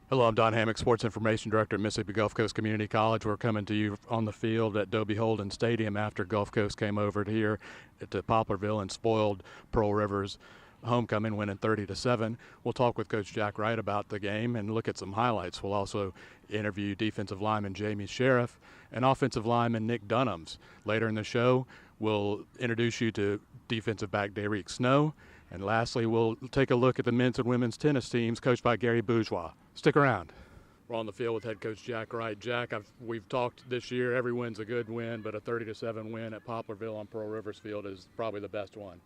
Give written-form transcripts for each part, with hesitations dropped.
Hello, I'm Don Hammock, Sports Information Director at Mississippi Gulf Coast Community College. We're coming to you on the field at Dobie Holden Stadium after Gulf Coast came over here to Poplarville and spoiled Pearl River's homecoming, winning 30-7. We'll talk with Coach Jack Wright about the game and look at some highlights. We'll also interview defensive lineman Jamie Sheriff and offensive lineman Nick Dunomes. Later in the show, we'll introduce you to defensive back Dayreke Snow. And lastly, we'll take a look at the men's and women's tennis teams coached by Gary Bourgeois. Stick around. We're on the field with head coach Jack Wright. Jack, we've talked this year, every win's a good win, but a 30-7 win at Poplarville on Pearl Rivers Field is probably the best one.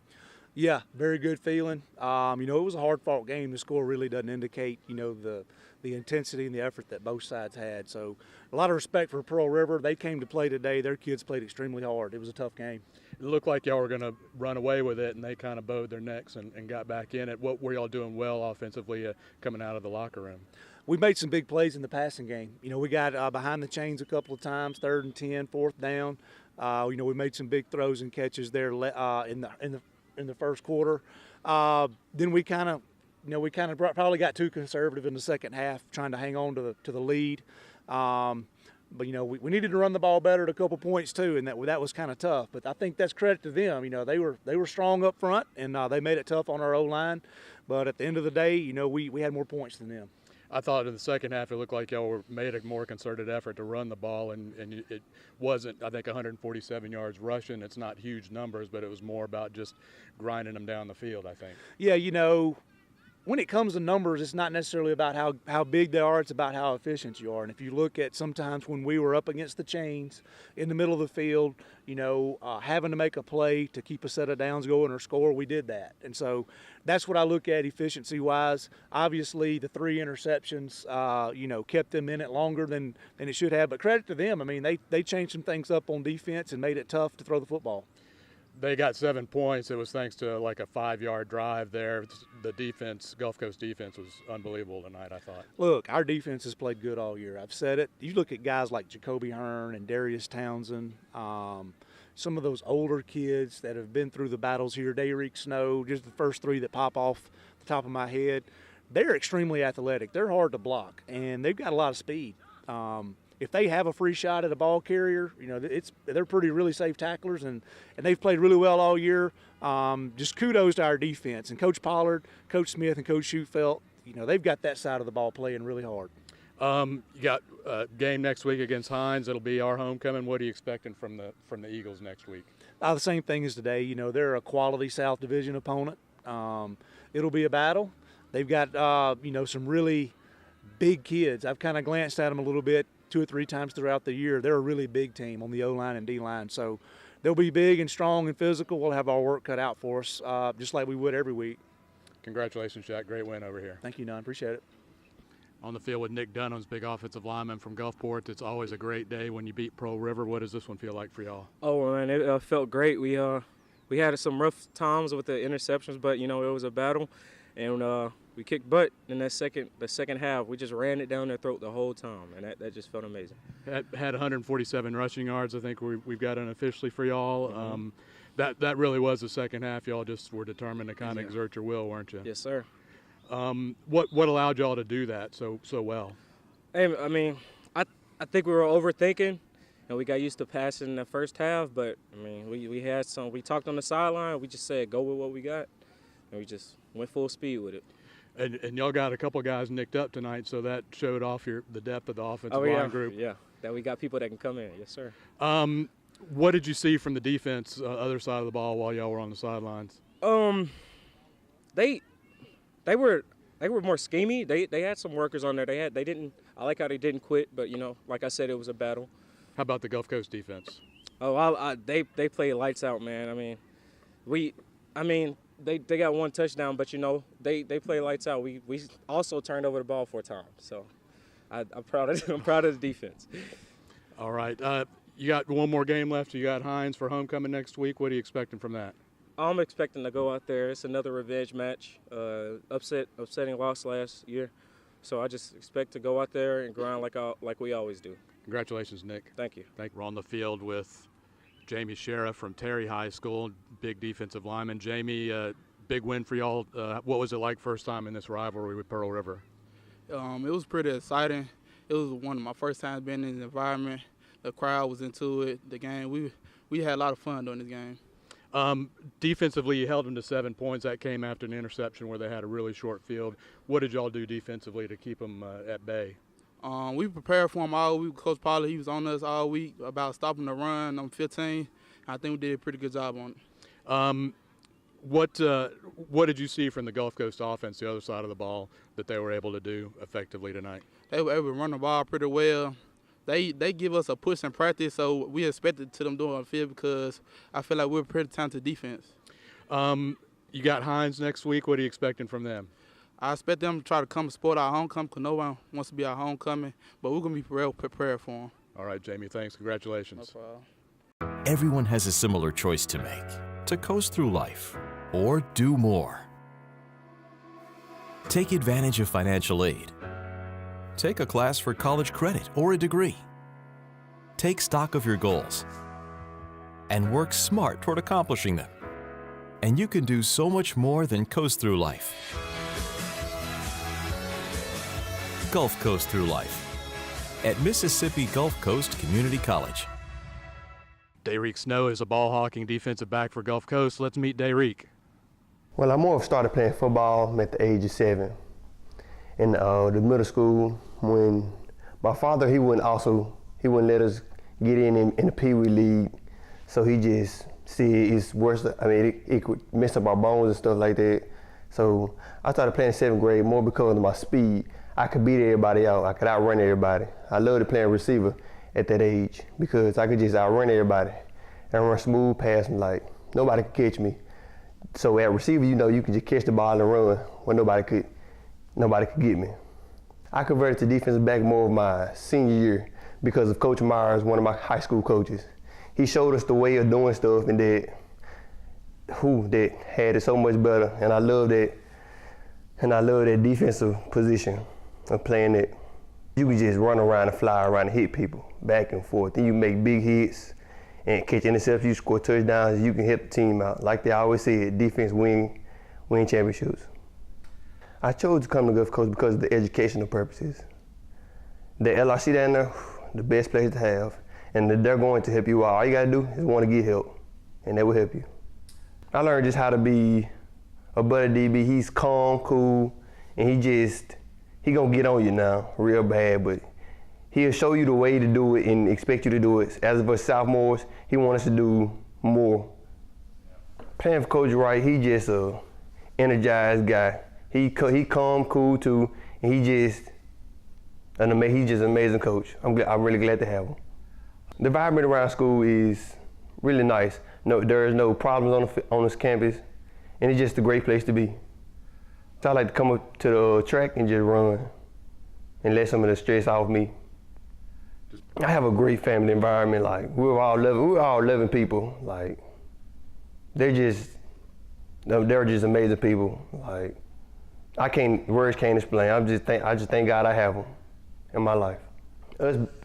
Yeah, very good feeling. It was a hard-fought game. The score really doesn't indicate, the intensity and the effort that both sides had. So a lot of respect for Pearl River. They came to play today. Their kids played extremely hard. It was a tough game. It looked like y'all were going to run away with it, and they kind of bowed their necks and got back in it. What were y'all doing well offensively coming out of the locker room? We made some big plays in the passing game. We got behind the chains a couple of times, 3rd and 10, 4th down. We made some big throws and catches there in the first quarter. Then we kind of probably got too conservative in the second half, trying to hang on to the lead. But we needed to run the ball better at a couple points too, and that was kind of tough. But I think that's credit to them. They were strong up front, and they made it tough on our O-line. But at the end of the day, we had more points than them. I thought in the second half it looked like y'all made a more concerted effort to run the ball, and it wasn't, I think, 147 yards rushing. It's not huge numbers, but it was more about just grinding them down the field, I think. Yeah, when it comes to numbers, it's not necessarily about how big they are, it's about how efficient you are. And if you look at sometimes when we were up against the chains in the middle of the field, having to make a play to keep a set of downs going or score, we did that. And so that's what I look at efficiency-wise. Obviously, the 3 interceptions, kept them in it longer than it should have. But credit to them. I mean, they changed some things up on defense and made it tough to throw the football. They got 7 points. It was thanks to like a 5-yard drive there. The defense, Gulf Coast defense, was unbelievable tonight, I thought. Look, our defense has played good all year. I've said it. You look at guys like Jacoby Hearn and Darius Townsend, some of those older kids that have been through the battles here, Dayreke Snow, just the first 3 that pop off the top of my head. They're extremely athletic. They're hard to block, and they've got a lot of speed. If they have a free shot at a ball carrier, they're really safe tacklers, and they've played really well all year. Just kudos to our defense. And Coach Pollard, Coach Smith, and Coach Schutfeld, they've got that side of the ball playing really hard. You got a game next week against Hines. It'll be our homecoming. What are you expecting from the Eagles next week? The same thing as today. They're a quality South Division opponent. It'll be a battle. They've got, some really big kids. I've kind of glanced at them a little bit 2 or 3 times throughout the year. They're a really big team on the O-line and D-line. So they'll be big and strong and physical. We'll have our work cut out for us, just like we would every week. Congratulations, Jack. Great win over here. Thank you, Don. Appreciate it. On the field with Nick Dunomes, big offensive lineman from Gulfport. It's always a great day when you beat Pearl River. What does this one feel like for y'all? Oh, man, it felt great. We had some rough times with the interceptions, but, it was a battle. And we kicked butt in the second half. We just ran it down their throat the whole time, and that just felt amazing. Had 147 rushing yards, I think we've got unofficially for y'all. Mm-hmm. That really was the second half. Y'all just were determined to kind of exert your will, weren't you? Yes, sir. What allowed y'all to do that so well? Hey, I mean, I think we were overthinking, and we got used to passing in the first half. But I mean, we talked on the sideline. We just said go with what we got, and we just went full speed with it. And y'all got a couple guys nicked up tonight, so that showed off the depth of the offensive line group. Yeah, that we got people that can come in. Yes, sir. What did you see from the defense, other side of the ball, while y'all were on the sidelines? They were more schemy. They had some workers on there. I like how they didn't quit, but like I said, it was a battle. How about the Gulf Coast defense? Oh, they played lights out, man. I mean, they got 1 touchdown, but they play lights out. We also turned over the ball 4 times, so I'm proud of the defense. All right. You got one more game left. You got Hines for homecoming next week. What are you expecting from that? I'm expecting to go out there. It's another revenge match, upsetting loss last year. So I just expect to go out there and grind like we always do. Congratulations, Nick. Thank you. We're on the field with Jamie Sheriff from Terry High School, big defensive lineman. Jamie, big win for y'all. What was it like first time in this rivalry with Pearl River? It was pretty exciting. It was one of my first times being in the environment. The crowd was into it. The game, we had a lot of fun during this game. Defensively, you held them to 7 points. That came after an interception where they had a really short field. What did y'all do defensively to keep them at bay? We prepared for them all week. Coach Pollard, he was on us all week about stopping the run on 15. I think we did a pretty good job on it. What did you see from the Gulf Coast offense, the other side of the ball, that they were able to do effectively tonight? They were able to run the ball pretty well. They give us a push in practice, so we expected to them doing on the field because I feel like we're a pretty talented defense. You got Hines next week. What are you expecting from them? I expect them to try to come support our homecoming because no one wants to be our homecoming, but we're going to be prepared for them. All right, Jamie, thanks. Congratulations. No problem. Everyone has a similar choice to make, to coast through life or do more. Take advantage of financial aid. Take a class for college credit or a degree. Take stock of your goals and work smart toward accomplishing them. And you can do so much more than coast through life. Gulf Coast Through Life at Mississippi Gulf Coast Community College. Dayreke Snow is a ball hawking defensive back for Gulf Coast. Let's meet Dayreek. Well, I more of started playing football at the age of 7 in the middle school when my father, he wouldn't let us get in the Pee Wee League. So he just said it's worse. I mean, it could mess up our bones and stuff like that. So I started playing in 7th grade more because of my speed. I could beat everybody out. I could outrun everybody. I loved playing receiver at that age because I could just outrun everybody and run smooth past them like nobody could catch me. So at receiver, you can just catch the ball and run when nobody could get me. I converted to defensive back more of my senior year because of Coach Myers, one of my high school coaches. He showed us the way of doing stuff and that had it so much better, and I love that. And I love that defensive position of playing it. You can just run around and fly around and hit people back and forth. Then you make big hits and catch interceptions. You score touchdowns. You can help the team out. Like they always say, defense win championships. I chose to come to Gulf Coast because of the educational purposes. The LRC down there, the best place to have, and they're going to help you out. All you gotta do is want to get help, and they will help you. I learned just how to be a buddy DB. He's calm, cool, and he gonna get on you now real bad, but he'll show you the way to do it and expect you to do it. As for sophomores, he wants us to do more. Playing for Coach Wright, he just a energized guy. He calm, cool too, and he's just an amazing coach. I'm really glad to have him. The environment around school is really nice. There's no problems on this campus, and it's just a great place to be. So I like to come up to the track and just run and let some of the stress off me. I have a great family environment. Like we're all loving people. Like they're just amazing people. Like words can't explain. I just thank God I have them in my life.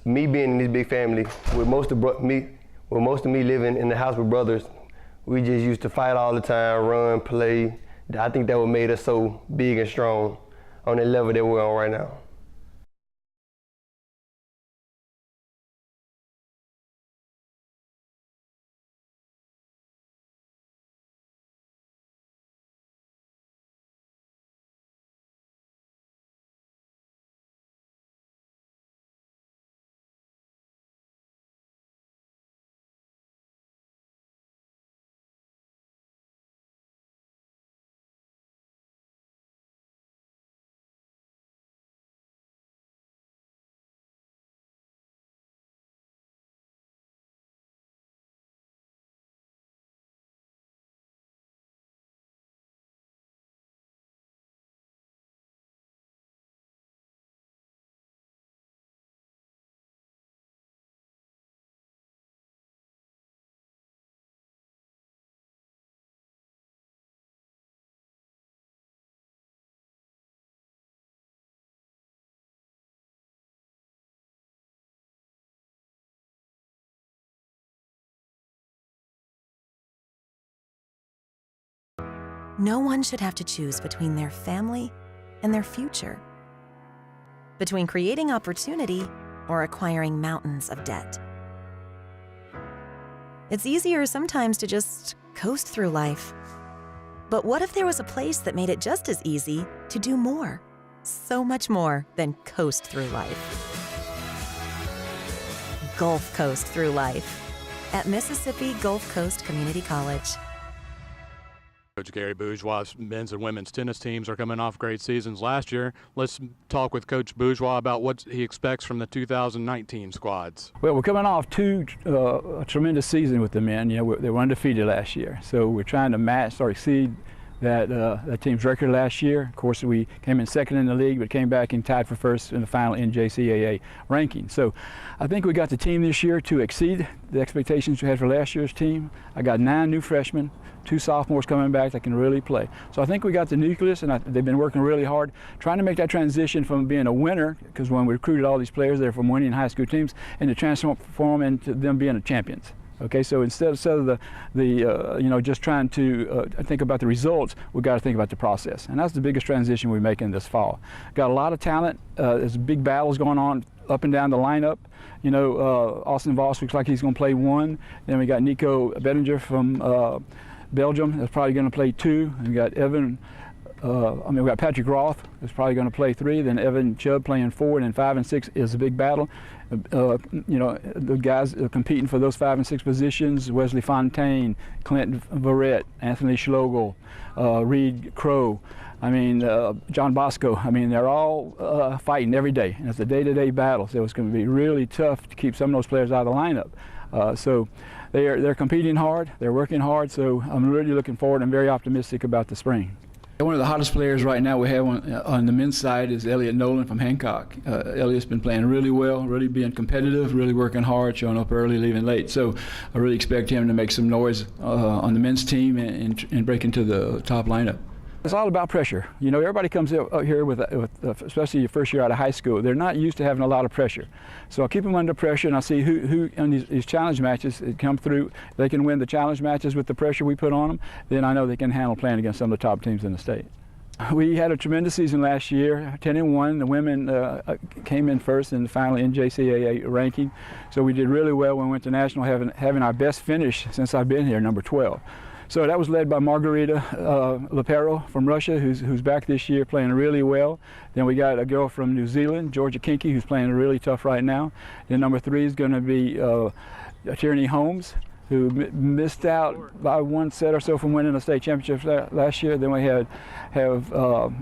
Me being in this big family with most of me living in the house with brothers, we just used to fight all the time, run, play. I think that what made us so big and strong on the level that we're on right now. No one should have to choose between their family and their future, between creating opportunity or acquiring mountains of debt. It's easier sometimes to just coast through life. But what if there was a place that made it just as easy to do more, so much more than coast through life? Gulf Coast through life at Mississippi Gulf Coast Community College. Coach Gary Bourgeois' men's and women's tennis teams are coming off great seasons last year. Let's talk with Coach Bourgeois about what he expects from the 2019 squads. Well, we're coming off a tremendous season with the men. You know, they were undefeated last year, so we're trying to match or exceed that team's record last year. Of course, we came in second in the league, but came back and tied for first in the final MGCCC ranking. So I think we got the team this year to exceed the expectations we had for last year's team. I got 9 new freshmen, 2 sophomores coming back that can really play. So I think we got the nucleus, and they've been working really hard trying to make that transition from being a winner, because when we recruited all these players, they're from winning high school teams, and to transform them into them being champions. Okay, so instead of just trying to think about the results, we've got to think about the process, and that's the biggest transition we're making this fall. Got a lot of talent. There's big battles going on up and down the lineup. You know, Austin Voss looks like he's going to play 1. Then we got Nico Bettinger from Belgium that's probably going to play 2. And we got we got Patrick Roth that's probably going to play 3. Then Evan Chubb playing 4, and then 5 and 6 is a big battle. You know, the guys competing for those 5 and 6 positions: Wesley Fontaine, Clinton Verrett, Anthony Schlegel, Reed Crow. I mean, John Bosco. I mean, they're all fighting every day, and it's a day-to-day battle. So it's going to be really tough to keep some of those players out of the lineup. So they're competing hard, they're working hard. So I'm really looking forward. I'm very optimistic about the spring. One of the hottest players right now we have on the men's side is Elliot Nolan from Hancock. Elliot's been playing really well, really being competitive, really working hard, showing up early, leaving late. So I really expect him to make some noise on the men's team and break into the top lineup. It's all about pressure. You know, everybody comes out here with especially your first year out of high school, they're not used to having a lot of pressure. So I'll keep them under pressure, and I'll see who on these challenge matches come through. They can win the challenge matches with the pressure we put on them. Then I know they can handle playing against some of the top teams in the state. We had a tremendous season last year, 10-1. The women came in first in the final NJCAA ranking. So we did really well when we went to national, having our best finish since I've been here, number 12. So that was led by Margarita Lepero from Russia, who's back this year playing really well. Then we got a girl from New Zealand, Georgia Kinky, who's playing really tough right now. Then number 3 is going to be Tierney Holmes, who missed out by 1 set or so from winning a state championship last year. Then we have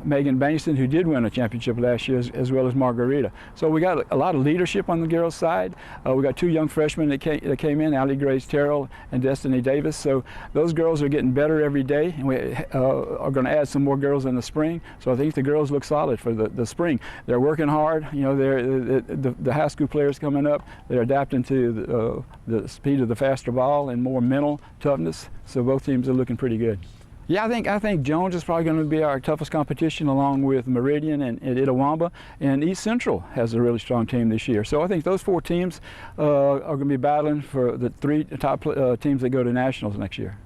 Megan Bankston, who did win a championship last year, as well as Margarita. So we got a lot of leadership on the girls' side. We got 2 young freshmen that came in, Allie Grace Terrell and Destiny Davis. So those girls are getting better every day, and we are going to add some more girls in the spring. So I think the girls look solid for the spring. They're working hard. You know, the high school players coming up, they're adapting to the speed of the faster ball and more mental toughness. So both teams are looking pretty good. Yeah, I think Jones is probably going to be our toughest competition, along with Meridian and Itawamba. And East Central has a really strong team this year. So I think those 4 teams are going to be battling for the 3 top teams that go to nationals next year.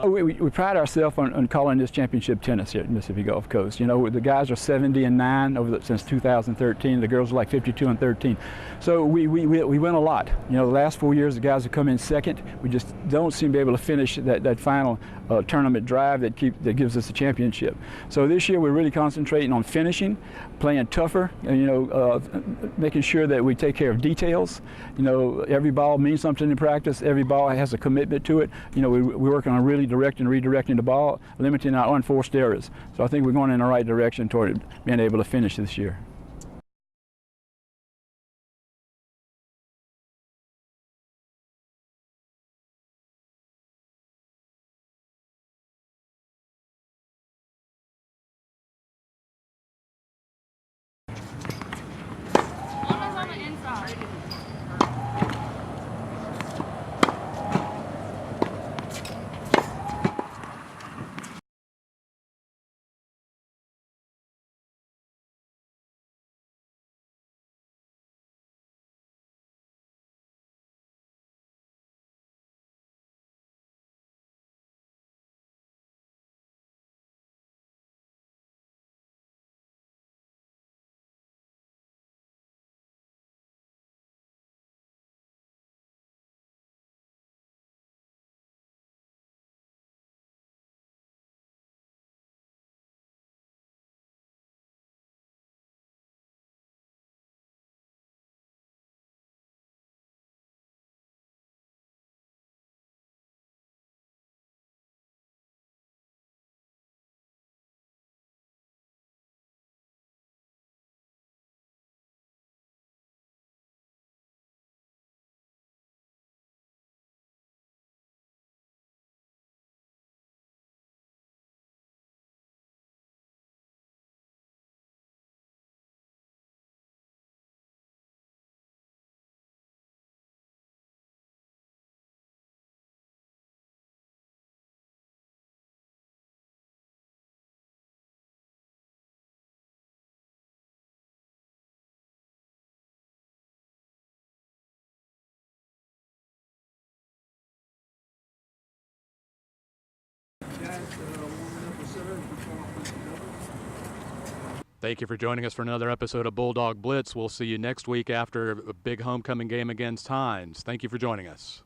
We pride ourselves on calling this championship tennis here at Mississippi Gulf Coast. You know, the guys are 70-9 since 2013. The girls are like 52-13. So we win a lot. You know, the last 4 years the guys have come in second. We just don't seem to be able to finish that final tournament drive that gives us the championship. So this year we're really concentrating on finishing, playing tougher, and, you know, making sure that we take care of details. You know, every ball means something in practice. Every ball has a commitment to it. You know, we're working on really directing and redirecting the ball, limiting our unforced errors. So I think we're going in the right direction toward being able to finish this year. On the inside. Thank you for joining us for another episode of Bulldog Blitz. We'll see you next week after a big homecoming game against Hines. Thank you for joining us.